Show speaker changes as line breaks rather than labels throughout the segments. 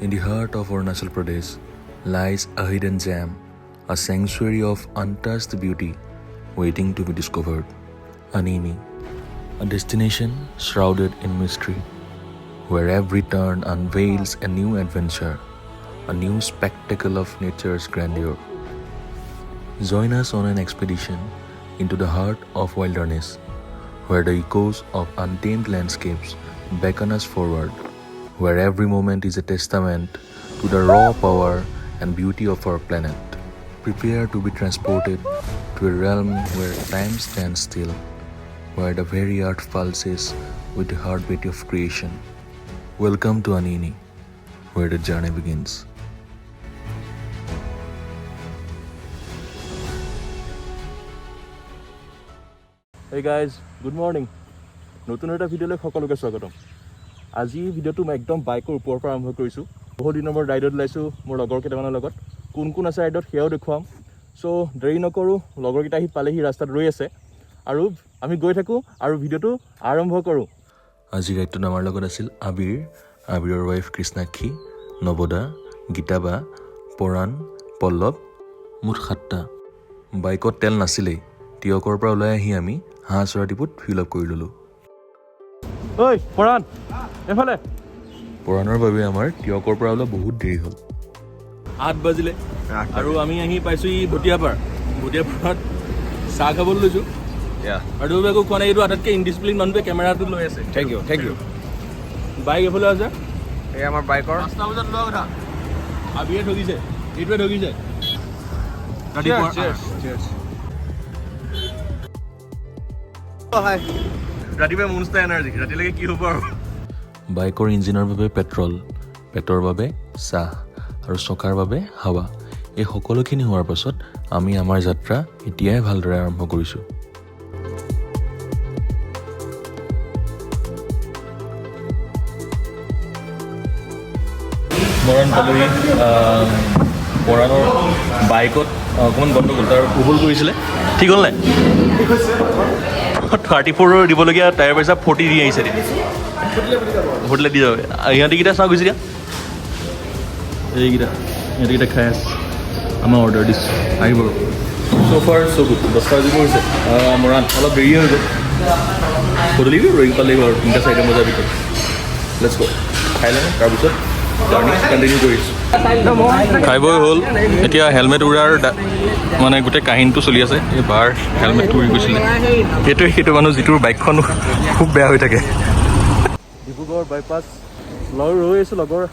In the heart of Arunachal Pradesh lies a hidden gem, a sanctuary of untouched beauty waiting to be discovered. Anini, a destination shrouded in mystery, where every turn unveils a new adventure, a new spectacle of nature's grandeur. Join us on an expedition into the heart of wilderness, where the echoes of untamed landscapes beckon us forward, where every moment is a testament to the raw power and beauty of our planet. Prepare to be transported to a realm where time stands still, where the very earth pulses with the heartbeat of creation. Welcome to Anini, where the journey begins.
Hey guys, good morning. নতুন এটা ভিডিঅ'লৈ সকলোকে স্বাগতম। আজি ভিডিঅ'টো মই একদম বাইকৰ ওপৰৰ পৰা আৰম্ভ কৰিছোঁ। বহুত দিনৰ মই ৰাইডত ওলাইছোঁ মোৰ লগৰ কেইটামানৰ লগত। কোন কোন আছে ৰাইডত সেয়াও দেখুৱাম। চ' দেৰি নকৰোঁ, লগৰকেইটা আহি পালেহি, ৰাস্তাত ৰৈ আছে আৰু আমি গৈ থাকোঁ আৰু ভিডিঅ'টো আৰম্ভ কৰোঁ।
আজি ৰাইডটোত আমাৰ লগত আছিল আবিৰৰ ৱাইফ কৃষ্ণাক্ষী, নৱদা, গীতাবা, পৰাণ, পল্লৱ, মুঠ 7টা। বাইকত তেল নাছিলেই। টিয়কৰ পৰা ওলাই আহি আমি হাঁহচৰা ডিপুত ফিল আপ কৰি ল'লোঁ।
ঐ পৰাণ, এফালে।
পৰাণৰ বাবে আমাৰ টিয়কৰ পৰা ওলোৱা বহুত দেৰি হ'ল।
8 বাজিলে আৰু আমি আহি পাইছোঁহি ভটিয়াপাৰাত চাহ খাবলৈ লৈছোঁ। আৰু একো খোৱা নাই। এইটো আটাইতকৈ ইনডিচিপ্লিন মানুহটোৱে কেমেৰাটো লৈ আছে।
থেংক ইউ
বাইক এফালে আছে।
এই আমাৰ বাইকৰ
5টা বজাত লোৱা কথা। আবিয়ে ঠগিছে, এইটোৱে ঠগিছে। ৰাতিপুৱা মনষ্টাৰ এনাৰ্জি, ৰাতিলৈকে কি হ'ব আৰু।
বাইকৰ ইঞ্জিনৰ বাবে পেট্ৰল, পেটৰ বাবে চাহ আৰু চকাৰ বাবে হাৱা। এই সকলোখিনি হোৱাৰ পাছত আমি আমাৰ যাত্ৰা এতিয়াই ভালদৰে আৰম্ভ কৰিছোঁ। মৰাণ পালোহি। পৰাণৰ বাইকত অকণমান গণ্ডগোল, তাৰ ভুল কৰিছিলে। ঠিক হ'ল নাই? 34 দিবলগীয়া টায়াৰ পইচা 40 দি আহিছে। হোটেলে দি যাবে। ইহঁতিকেইটা চাওঁ গুচি দিয়া। ইহঁতিকেইটা খাই আছে। আমাৰ অৰ্ডাৰ দিছোঁ, আহিব। চ'ফাৰ চ'গুড। 10টা বাজিব হৈছে। মৰাণ অলপ দেৰি হৈ গ'ল। গধূলি ৰয়িং পালেহি আৰু 3-4 বজাৰ ভিতৰত। লেটছ গ'। খাই লওঁ, তাৰপিছত জাৰ্ণি কণ্টিনিউ কৰিছোঁ। খাই বৈ হ'ল। এতিয়া হেলমেট উৰাৰ মানে গোটেই কাহিনীটো চলি আছে। এই বাৰ হেলমেটটো উৰি গৈছিলে। সেইটো মানুহ যিটোৰ বাইকখন খুব বেয়া হৈ থাকে।
ডিব্ৰুগড় বাইপাছ ৰৈ আছোঁ। লগৰ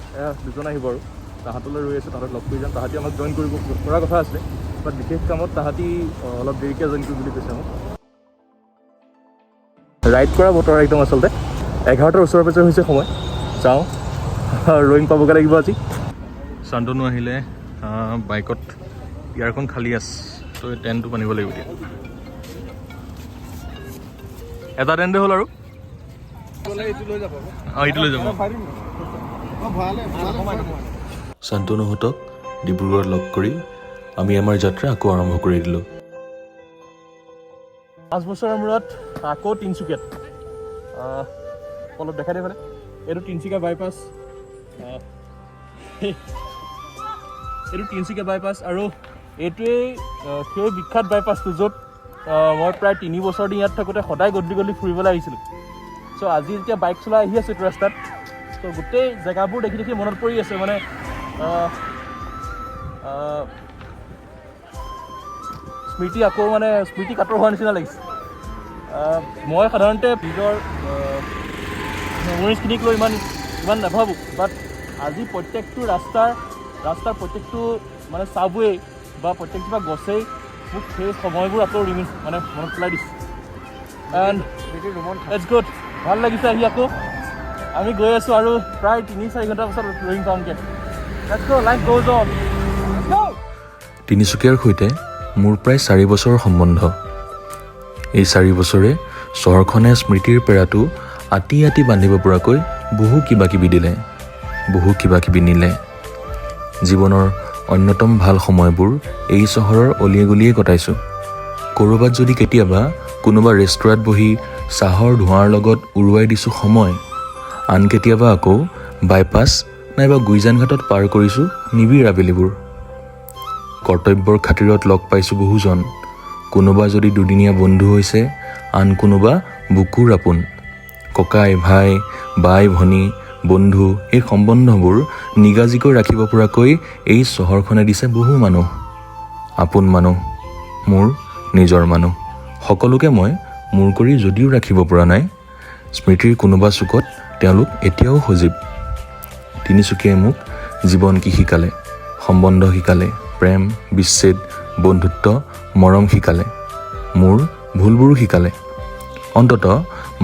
দুজন আহিব আৰু তাহাঁতলৈ ৰৈ আছোঁ। তাহাঁতক লগ কৰি যাম। তাহাঁতি আমাক জইন কৰাৰ কথা আছিলে, বাট বিশেষ কামত তাহাঁতি অলপ দেৰিকৈ জইন কৰিম বুলি কৈছে মোক। ৰাইড কৰা বতৰ একদম আচলতে 11টাৰ ওচৰে পাজৰে হৈছে সময়। যাওঁ, ৰয়িং পাবগৈ লাগিব আজি। শান্তনু আহিলে। বাইকত ইয়াৰখন খালী আছে, ত' এই টেণ্টটো বান্ধিব লাগিব এতিয়া। এটা টেণ্টে হ'ল আৰু এইটো লৈ যাব।
শান্তনুহঁতক ডিব্ৰুগড়ত লগ কৰি আমি আমাৰ যাত্ৰা আকৌ আৰম্ভ কৰি দিলোঁ।
5 বছৰৰ মূৰত আকৌ তিনিচুকীয়াত অলপ দেখাই দিয়ে। এইটো তিনিচুকীয়া বাইপাছ। এইটো তিনিচুকীয়া বাইপাছ আৰু এইটোৱেই সেই বিখ্যাত বাইপাছটো য'ত মই প্ৰায় 3 বছৰ দিন ইয়াত থাকোঁতে সদায় গধূলি ফুৰিবলৈ আহিছিলোঁ। চ' আজি যেতিয়া বাইক চলাই আহি আছোঁ এইটো ৰাস্তাত, ত' গোটেই জেগাবোৰ দেখি মনত পৰি আছে। মানে স্মৃতি কাতৰ হোৱাৰ নিচিনা লাগিছে। মই সাধাৰণতে নিজৰ মেমৰিজখিনিক লৈ ইমান নাভাবোঁ, বাট আজি প্ৰত্যেকটো ৰাস্তাৰ প্ৰত্যেকটো মানে চাবৱে বা প্ৰত্যেকজোপা গছেই মোক সেই সময়বোৰ আকৌ মনত পেলাই দিছে। And it's good. ভাল লাগিছে আহি আকৌ। আমি গৈ আছোঁ আৰু প্ৰায় 3-4 ঘণ্টাৰ পাছত ৰয়িং পামগৈ। লেটছ গ', লাইফ গোজ অন।
তিনিচুকীয়াৰ সৈতে মোৰ প্ৰায় 4 বছৰৰ সম্বন্ধ। এই 4 বছৰে চহৰখনে স্মৃতিৰ পেৰাটো আতি বান্ধিব পৰাকৈ বহু কিবাকিবি দিলে, বহু কিবাকিবি নিলে। জীৱনৰ অন্যতম ভাল সময়বোৰ এই চহৰৰ অলিয়ে গলিয়ে কটাইছোঁ। ক'ৰবাত যদি কেতিয়াবা কোনোবা ৰেষ্টুৰাঁত বহি চাহৰ ধোঁৱাৰ লগত উৰুৱাই দিছোঁ সময়, আন কেতিয়াবা আকৌ বাইপাছ নাইবা গুইজান ঘাটত পাৰ কৰিছোঁ নিবিড় আবেলিবোৰ। কৰ্তব্যৰ খাতিৰত লগ পাইছোঁ বহুজন, কোনোবা যদি দুদিনীয়া বন্ধু হৈছে, আন কোনোবা বুকুৰ আপোন। ককাই ভাই, বাই ভনী, বন্ধু, এই সম্বন্ধবোৰ নিগাজিকৈ ৰাখিব পৰাকৈ এই চহৰখনে দিছে বহু মানুহ। আপোন মানুহ, মোৰ নিজৰ মানুহ, সকলোকে মই মোৰ কৰি যদিও ৰাখিব পৰা নাই, স্মৃতিৰ কোনোবা চুকত তেওঁলোক এতিয়াও সজীৱ। তিনিচুকীয়াই মোক জীৱন কি শিকালে, সম্বন্ধ শিকালে, প্ৰেম, বিচ্ছেদ, বন্ধুত্ব, মৰম শিকালে, মোৰ ভুলবোৰো শিকালে। অন্ততঃ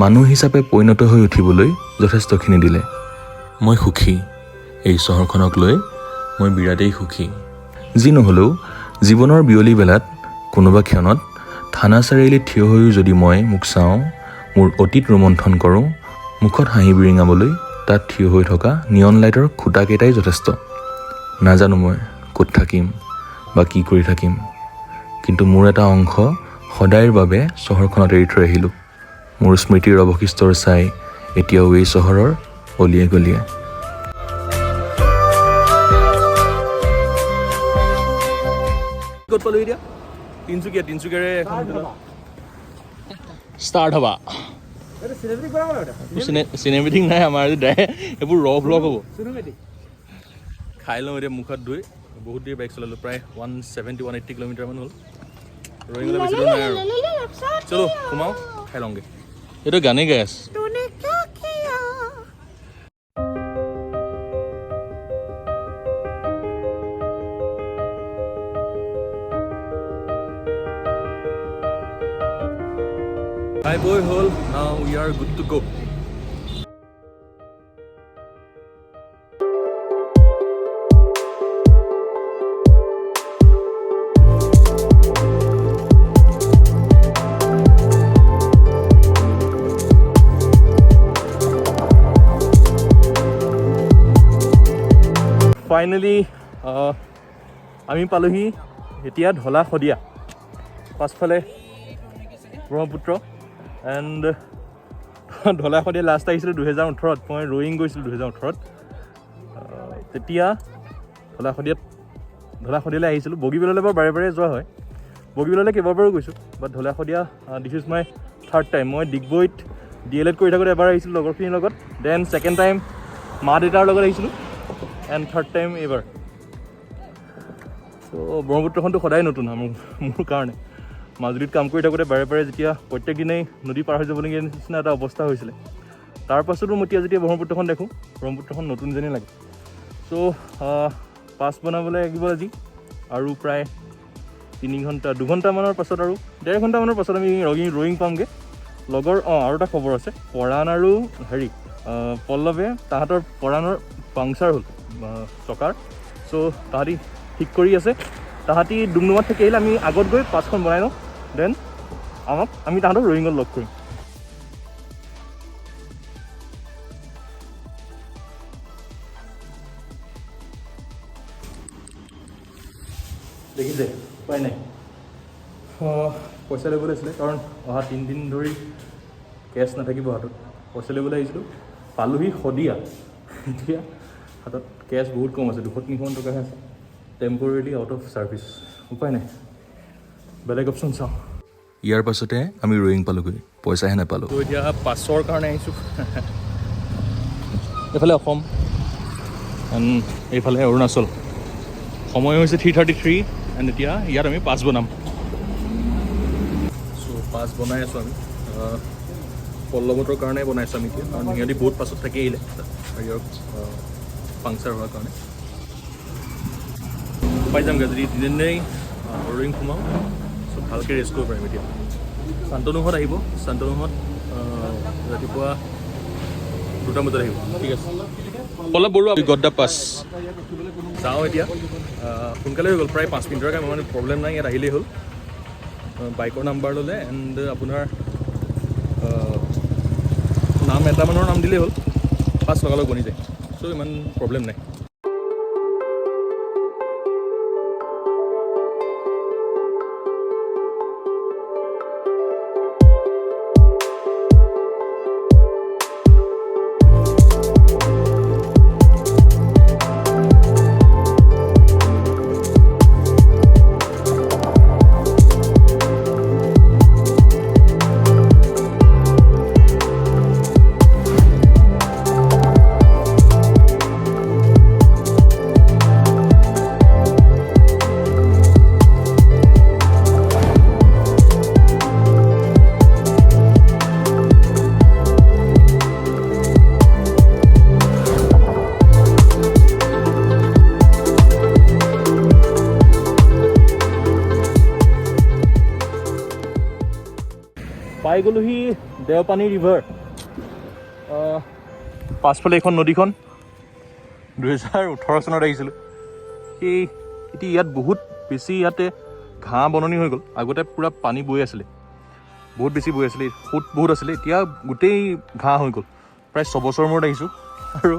মানুহ হিচাপে পৰিণত হৈ উঠিবলৈ যথেষ্টখিনি দিলে। মই সুখী, এই চহৰখনক লৈ মই বিৰাটেই সুখী। যি নহ'লেও জীৱনৰ বিয়লি বেলাত কোনোবা ক্ষণত থানা চাৰিআলিত থিয় হৈও যদি মই মোক চাওঁ, মোৰ অতীত ৰোমন্থন কৰোঁ, মুখত হাঁহি বিৰিঙাবলৈ তাত থিয় হৈ থকা নিয়ন লাইটৰ খুঁটাকেইটাই যথেষ্ট। নাজানো মই ক'ত থাকিম বা কি কৰি থাকিম, কিন্তু মোৰ এটা অংশ সদায়ৰ বাবে চহৰখনত এৰি থৈ আহিলোঁ। মোৰ স্মৃতিৰ অৱশিষ্টৰ চাই এতিয়াও এই চহৰৰ অলিয়ে গলিয়ে।
ক'ত পালোঁ এতিয়া? তিনিচুকীয়াৰে ষ্টাৰ্ট হ'বা। চিনেমেটিক নাই আমাৰ, এইবোৰ ৰ ভ্লগ হ'ব। খাই লওঁ এতিয়া মুখত ধুই। বহুত দেৰি বাইক চলালোঁ, প্ৰায় 170-180 কিলোমিটাৰমান হ'ল। ৰয়িঙলৈ বেছি দূৰ নাই আৰু। চলো সোমাওঁ, খাই লওঁগৈ। এইটো গানেই গাই আছে। খাই বৈ হ'ল, now we are good to go. Finally আমি পালোহি এতিয়া ঢলা শদিয়া, পাছফালে ব্ৰহ্মপুত্ৰ। এণ্ড ঢলা শদিয়া লাষ্ট আহিছিলোঁ 2018-ত, মই ৰয়িং গৈছিলোঁ 2018-ত। তেতিয়া ঢলা শদিয়ালৈ আহিছিলোঁ। বগীবিললৈ বাৰু বাৰে বাৰে যোৱা হয়, বগীবিললৈ কেইবাবাৰো গৈছোঁ, but Dhola Sadiya this is my third time. মই ডিগবৈত DLED কৰি থাকোঁতে এবাৰ আহিছিলোঁ লগৰখিনিৰ লগত, দেন ছেকেণ্ড টাইম মা দেউতাৰ লগত আহিছিলোঁ, এণ্ড থাৰ্ড টাইম এইবাৰ। ত' ব্ৰহ্মপুত্ৰখনটো সদায় নতুন মোৰ কাৰণে। মাজুলীত কাম কৰি থাকোঁতে বাৰে বাৰে যেতিয়া প্ৰত্যেক দিনেই নদী পাৰ হৈ যাবলগীয়া নিচিনা এটা অৱস্থা হৈছিলে, তাৰ পাছতো মই যেতিয়া ব্ৰহ্মপুত্ৰখন দেখোঁ, ব্ৰহ্মপুত্ৰখন নতুন যেনেই লাগে। চ' পাছ বনাবলৈ লাগিব আজি, আৰু প্ৰায় 2ঘণ্টামানৰ পাছত আৰু 1.5 ঘণ্টামানৰ পাছত আমি ৰয়িং পামগৈ। লগৰ আৰু এটা খবৰ আছে, পৰাণ আৰু পল্লৱে তাহাঁতৰ পৰাণৰ পাংচাৰ হ'ল চকাৰ। চ' তাহাঁতি ঠিক কৰি আছে, তাহাঁতি ডুমডুমাত থাকি আহিলে আমি আগত গৈ পাছখন বনাই লওঁ, দেন আমি তাহাঁতক ৰয়িঙত লগ কৰিম। দেখিছে উপায় নাই, পইচা ল'বলৈ আছিলে, কাৰণ অহা 3 দিন ধৰি কেছ নাথাকিব হাতত। পইচা ল'বলৈ আহিছিলোঁ, পালোহি শদিয়া। এতিয়া হাতত কেছ বহুত কম আছে, 200-300 টকাহে আছে, টেম্পৰেলি আউট অফ ছাৰ্ভিচ। উপায় নাই, বেলেগ অপশ্যন চাওঁ।
ইয়াৰ পাছতে আমি ৰয়িং পালোগৈ, পইচাহে নাপালোঁ।
তো এতিয়া পাছৰ কাৰণে আহিছোঁ। এইফালে অসম এণ্ড এইফালে অৰুণাচল। সময় হৈছে 3:33 এণ্ড এতিয়া ইয়াত আমি পাছ বনাম। চ' পাছ বনাই আছোঁ আমি, পল্লৱতৰ কাৰণে বনাইছোঁ আমি এতিয়া, কাৰণ সিহঁতি বহুত পাছত থাকি আহিলে হেৰিয়ৰ পাংচাৰ হোৱাৰ কাৰণে। পাই যামগৈ যদি দিনেই ৰয়িং সোমাওঁ, চ' ভালকৈ ৰেষ্ট কৰিব পাৰিম এতিয়া। শান্তনুহঁত আহিব, শান্তনুহঁত ৰাতিপুৱা 2টা বজাত আহিব। ঠিক আছে, পল্লৱ বৰুৱা গট দ্য পাছ। যাওঁ এতিয়া, সোনকালে হৈ গ'ল, প্ৰায় 5 মিনিটৰ কাৰণে, মানে প্ৰব্লেম নাই, ইয়াত আহিলেই হ'ল। বাইকৰ নাম্বাৰ ল'লে এণ্ড আপোনাৰ নাম এটামানৰ নাম দিলেই হ'ল, পাছ লগালগ বনি যায়। চ' ইমান প্ৰব্লেম নাই। পাই গ'লোহি দেওপানী ৰিভাৰ। পাছফালে এইখন নদীখন 2018 চনত আহিছিলোঁ। সেই এতিয়া ইয়াত বহুত বেছি ইয়াতে ঘাঁহ বননি হৈ গ'ল। আগতে পূৰা পানী বৈ আছিলে, বহুত বেছি বৈ আছিলে, সোঁত বহুত আছিলে, এতিয়া গোটেই ঘাঁহ হৈ গ'ল। প্ৰায় 6 বছৰ মূৰত আহিছোঁ। আৰু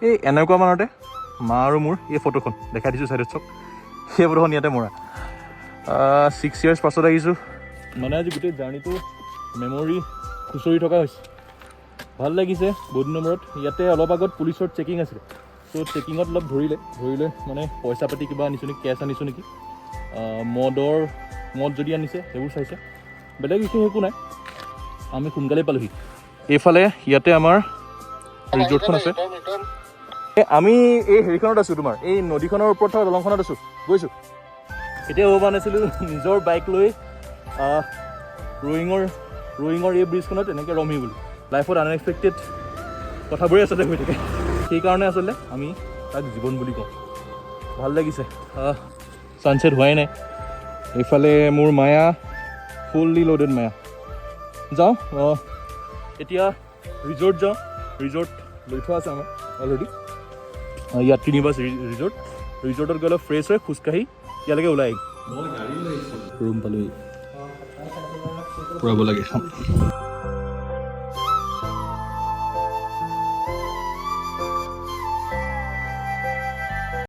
এই এনেকুৱা মানতে মা আৰু মোৰ এই ফটোখন দেখাই দিছোঁ চাইডত চাওক, সেই ফটোখন ইয়াতে মৰা। 6 years পাছত আহিছোঁ। মানে আজি গোটেই জাৰ্ণিটো মেমৰি খুচৰি থকা হৈছে। ভাল লাগিছে বহুত দিনৰ মূৰত। ইয়াতে অলপ আগত পুলিচৰ চেকিং আছিলে, ত' চেকিঙত অলপ ধৰিলে মানে পইচা পাতি কিবা আনিছোঁ নেকি, কেছ আনিছোঁ নেকি, মদ যদি আনিছে সেইবোৰ চাইছে। বেলেগ বিশেষ একো নাই। আমি সোনকালে পালোহি। এইফালে ইয়াতে আমাৰ ৰিজৰ্টখন আছে। আমি এই হেৰিখনত আছোঁ, তোমাৰ এই নদীখনৰ ওপৰত থকা দলংখনত আছোঁ, গৈছোঁ। এতিয়া ভবা নাছিলোঁ নিজৰ বাইক লৈ ৰয়িঙৰ এই ব্ৰিজখনত এনেকৈ ৰমি বুলি। লাইফত আনএক্সপেক্টেড কথাবোৰেই আচলতে হৈ থাকে। সেইকাৰণে আচলতে আমি তাক জীৱন বুলি কওঁ। ভাল লাগিছে। ছানছেট হোৱাই নাই। এইফালে মোৰ মায়া, ফুল্লি লোডেড মায়া। যাওঁ এতিয়া ৰিজৰ্ট যাওঁ। ৰিজৰ্ট লৈ থোৱা আছে আমাৰ অলৰেডি। ইয়াত 3 বাছ ৰিজৰ্টত গৈ অলপ ফ্ৰেছ হৈ খোজকাঢ়ি ইয়ালৈকে ওলাই আহিম। ৰুম পালোহি, ফুৰাব লাগে।